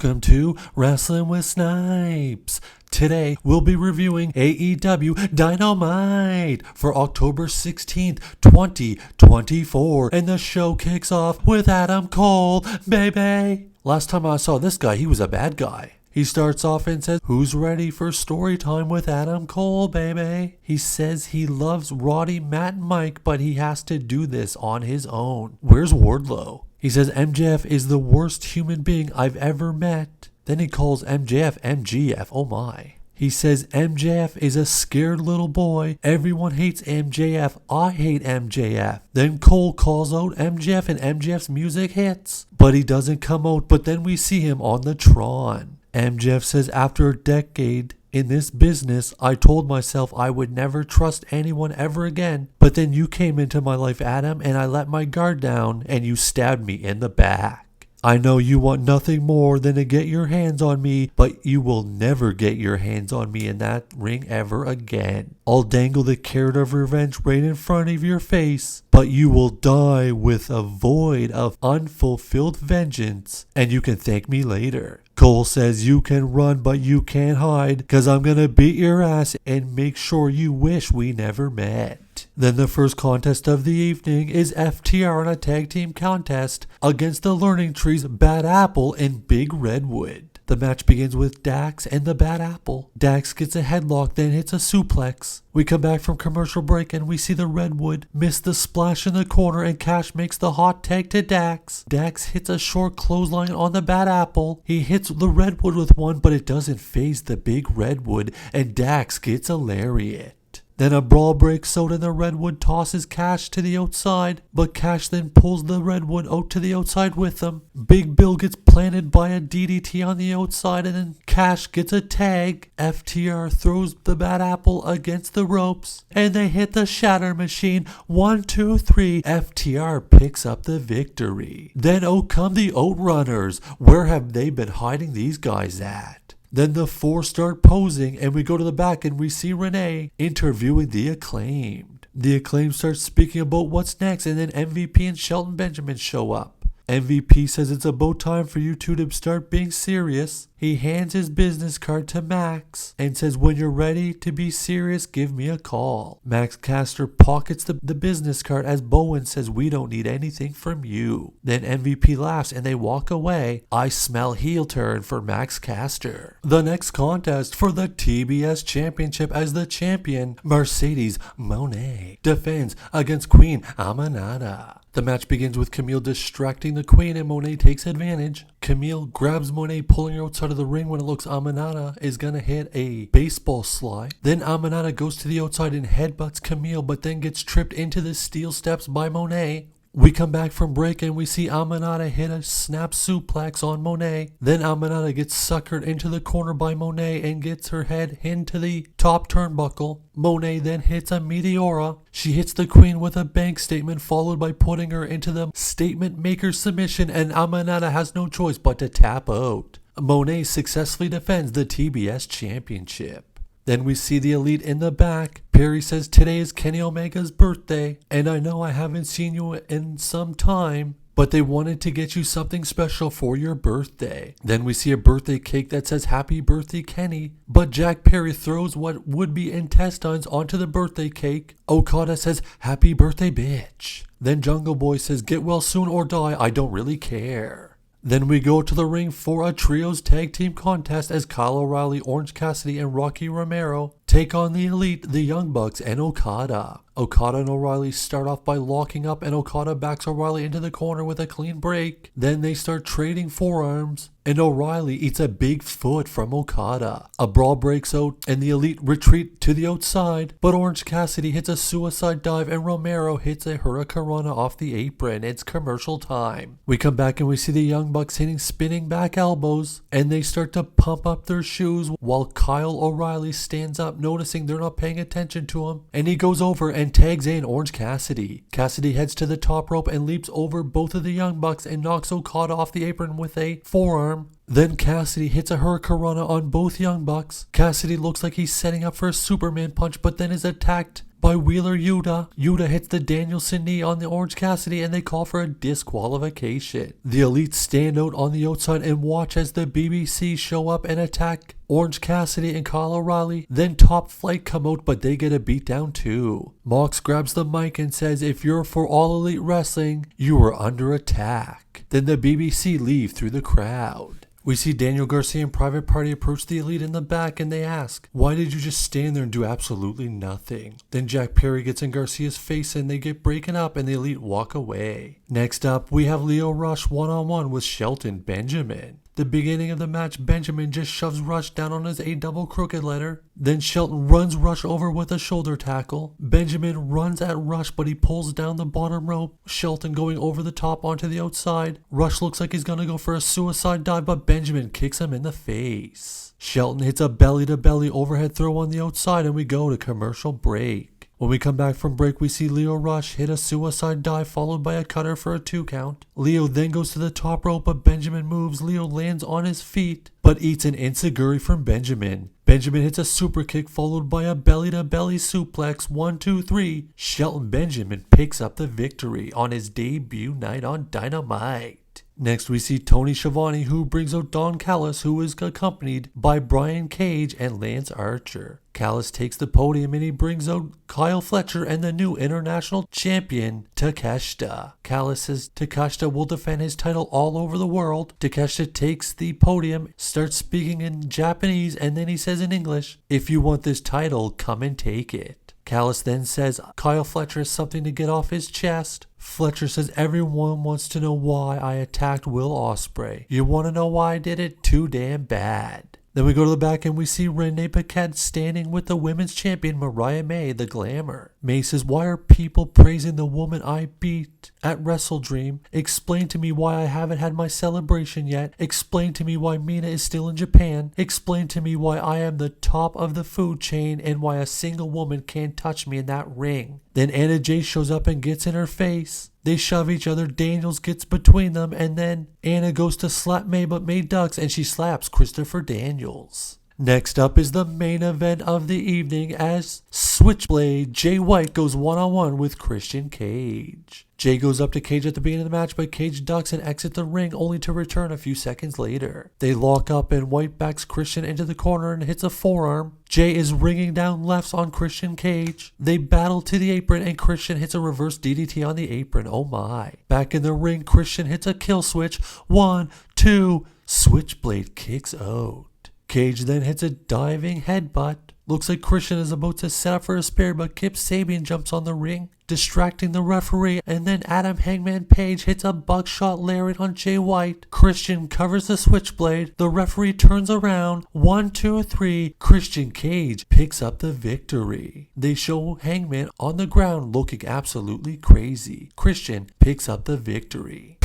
Welcome to Wrestling with Snipes. Today, we'll be reviewing AEW Dynamite for October 16th, 2024. And the show kicks off with Adam Cole, BayBay. Last time I saw this guy, he was a bad guy. He starts off and says, "Who's ready for story time with Adam Cole, BayBay?" He says he loves Roddy, Matt, and Mike, but he has to do this on his own. Where's Wardlow? He says MJF is the worst human being I've ever met. Then he calls MJF MGF, oh my. He says MJF is a scared little boy. Everyone hates MJF. I hate MJF. Then Cole calls out MJF and MJF's music hits. But he doesn't come out, but then we see him on the Tron. MJF says after a decade in this business, I told myself I would never trust anyone ever again. But then you came into my life, Adam, and I let my guard down and you stabbed me in the back. I know you want nothing more than to get your hands on me, but you will never get your hands on me in that ring ever again. I'll dangle the carrot of revenge right in front of your face, but you will die with a void of unfulfilled vengeance, and you can thank me later. Cole says you can run, but you can't hide, cause I'm gonna beat your ass and make sure you wish we never met. Then the first contest of the evening is FTR in a tag team contest against the Learning Trees, Bad Apple and Big Redwood. The match begins with Dax and the Bad Apple. Dax gets a headlock, then hits a suplex. We come back from commercial break and we see the Redwood miss the splash in the corner and Cash makes the hot tag to Dax. Dax hits a short clothesline on the Bad Apple. He hits the Redwood with one, but it doesn't faze the Big Redwood and Dax gets a lariat. Then a brawl breaks out and the Redwood tosses Cash to the outside, but Cash then pulls the Redwood out to the outside with him. Big Bill gets planted by a DDT on the outside and then Cash gets a tag. FTR throws the Bad Apple against the ropes and they hit the Shatter Machine. 1, 2, 3. FTR picks up the victory. Then out come the Outrunners. Where have they been hiding these guys at? Then the four start posing and we go to the back and we see Renee interviewing the Acclaimed. The Acclaimed starts speaking about what's next and then MVP and Shelton Benjamin show up. MVP says it's about time for you two to start being serious. He hands his business card to Max and says, when you're ready to be serious, give me a call. Max Caster pockets the business card as Bowen says, we don't need anything from you. Then MVP laughs and they walk away. I smell heel turn for Max Caster. The next contest for the TBS Championship as the champion, Mercedes Moné defends against Queen Aminata. The match begins with Camille distracting the Queen and Moné takes advantage. Camille grabs Moné, pulling her outside of the ring when it looks Aminata is gonna hit a baseball slide. Then Aminata goes to the outside and headbutts Camille, but then gets tripped into the steel steps by Moné. We come back from break and we see Aminata hit a snap suplex on Moné. Then Aminata gets suckered into the corner by Moné and gets her head into the top turnbuckle. Moné then hits a Meteora. She hits the Queen with a bank statement followed by putting her into the statement maker submission and Aminata has no choice but to tap out. Moné successfully defends the TBS Championship. Then we see the Elite in the back. Perry says today is Kenny Omega's birthday, and I know I haven't seen you in some time, but they wanted to get you something special for your birthday. Then we see a birthday cake that says happy birthday Kenny, but Jack Perry throws what would be intestines onto the birthday cake. Okada says happy birthday bitch. Then Jungle Boy says get well soon or die, I don't really care. Then we go to the ring for a trios tag team contest as Kyle O'Reilly, Orange Cassidy, and Rocky Romero take on the Elite, the Young Bucks, and Okada. Okada and O'Reilly start off by locking up and Okada backs O'Reilly into the corner with a clean break. Then they start trading forearms and O'Reilly eats a big foot from Okada. A brawl breaks out and the Elite retreat to the outside, but Orange Cassidy hits a suicide dive and Romero hits a hurricanrana off the apron. It's commercial time. We come back and we see the Young Bucks hitting spinning back elbows and they start to pump up their shoes while Kyle O'Reilly stands up noticing they're not paying attention to him and he goes over and tags in Orange Cassidy. Cassidy heads to the top rope and leaps over both of the Young Bucks and knocks Okada off the apron with a forearm. Then Cassidy hits a hurricanrana on both Young Bucks. Cassidy looks like he's setting up for a Superman punch but then is attacked by Wheeler Yuta. Yuta hits the Danielson knee on the Orange Cassidy and they call for a disqualification. The Elite stand out on the outside and watch as the BBC show up and attack Orange Cassidy and Kyle O'Reilly. Then Top Flight come out, but they get a beatdown too. Mox grabs the mic and says, if you're for All Elite Wrestling, you are under attack. Then the BBC leave through the crowd. We see Daniel Garcia and Private Party approach the Elite in the back and they ask, why did you just stand there and do absolutely nothing? Then Jack Perry gets in Garcia's face and they get breaking up and the Elite walk away. Next up, we have Lio Rush one-on-one with Shelton Benjamin. The beginning of the match, Benjamin just shoves Rush down on his A-double crooked letter. Then Shelton runs Rush over with a shoulder tackle. Benjamin runs at Rush, but he pulls down the bottom rope. Shelton going over the top onto the outside. Rush looks like he's gonna go for a suicide dive, but Benjamin kicks him in the face. Shelton hits a belly-to-belly overhead throw on the outside, and we go to commercial break. When we come back from break, we see Lio Rush hit a suicide dive followed by a cutter for a 2 count. Lio then goes to the top rope, but Benjamin moves. Lio lands on his feet, but eats an enziguri from Benjamin. Benjamin hits a super kick followed by a belly-to-belly suplex. 1, 2, 3. Shelton Benjamin picks up the victory on his debut night on Dynamite. Next, we see Tony Schiavone, who brings out Don Callis, who is accompanied by Brian Cage and Lance Archer. Callis takes the podium and he brings out Kyle Fletcher and the new international champion, Takeshita. Callis says Takeshita will defend his title all over the world. Takeshita takes the podium, starts speaking in Japanese, and then he says in English, if you want this title, come and take it. Callis then says Kyle Fletcher has something to get off his chest. Fletcher says everyone wants to know why I attacked Will Ospreay. You want to know why I did it? Too damn bad. Then we go to the back and we see Renee Paquette standing with the women's champion Mariah May, the Glamour. May says, why are people praising the woman I beat at Wrestle Dream? Explain to me why I haven't had my celebration yet. Explain to me why Mina is still in Japan. Explain to me why I am the top of the food chain and why a single woman can't touch me in that ring. Then Anna Jay shows up and gets in her face. They shove each other, Daniels gets between them, and then Anna goes to slap May, but May ducks and she slaps Christopher Daniels. Next up is the main event of the evening as Switchblade Jay White goes one-on-one with Christian Cage. Jay goes up to Cage at the beginning of the match, but Cage ducks and exits the ring only to return a few seconds later. They lock up and White backs Christian into the corner and hits a forearm. Jay is ringing down lefts on Christian Cage. They battle to the apron and Christian hits a reverse DDT on the apron. Oh my. Back in the ring, Christian hits a kill switch. 1, 2, Switchblade kicks out. Cage then hits a diving headbutt. Looks like Christian is about to set up for a spear, but Kip Sabian jumps on the ring, distracting the referee, and then Adam Hangman Page hits a buckshot lariat on Jay White. Christian covers the Switchblade. The referee turns around. 1, 2, 3. Christian Cage picks up the victory. They show Hangman on the ground looking absolutely crazy. Christian picks up the victory.